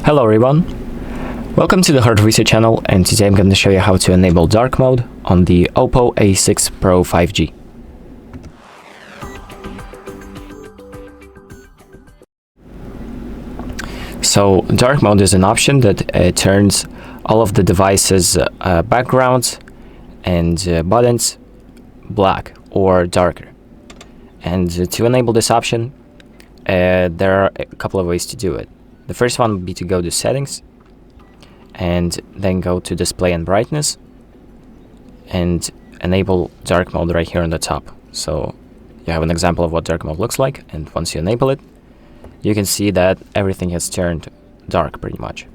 Hello everyone, welcome to the HardReset channel, and today I'm going to show you how to enable dark mode on the OPPO A6 Pro 5G. So dark mode is an option that turns all of the device's backgrounds and buttons black or darker. And to enable this option, there are a couple of ways to do it. The first one would be to go to settings and then go to display and brightness and enable dark mode right here on the top. So you have an example of what dark mode looks like, and once you enable it, you can see that everything has turned dark pretty much.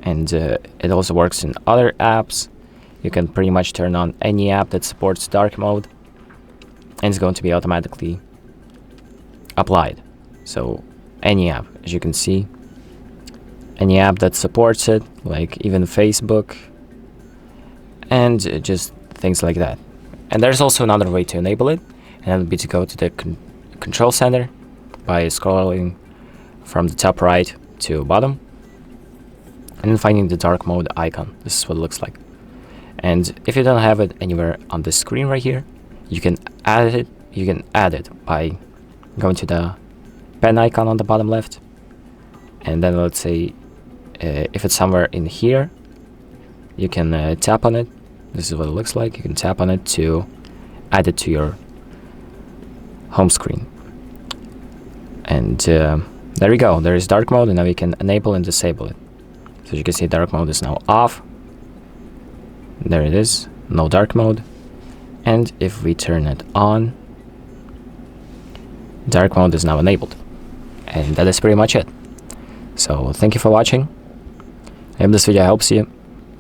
And it also works in other apps. You can pretty much turn on any app that supports dark mode, and it's going to be automatically applied. So any app, as you can see, any app that supports it, like even Facebook, and just things like that. And there's also another way to enable it, and that would be to go to the control center by scrolling from the top right to bottom, and then finding the dark mode icon. This is what it looks like. And if you don't have it anywhere on the screen right here, you can add it. You can add it by going to the pen icon on the bottom left, and then let's say if it's somewhere in here, you can tap on it. This is what it looks like. You can tap on it to add it to your home screen. And there we go. There is dark mode, and now you can enable and disable it. So as you can see, dark mode is now off. There it is, no dark mode. And if we turn it on, dark mode is now enabled. And that is pretty much it. So thank you for watching. I hope this video helps you,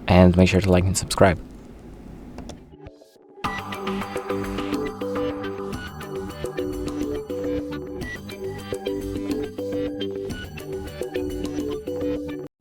and make sure to like and subscribe.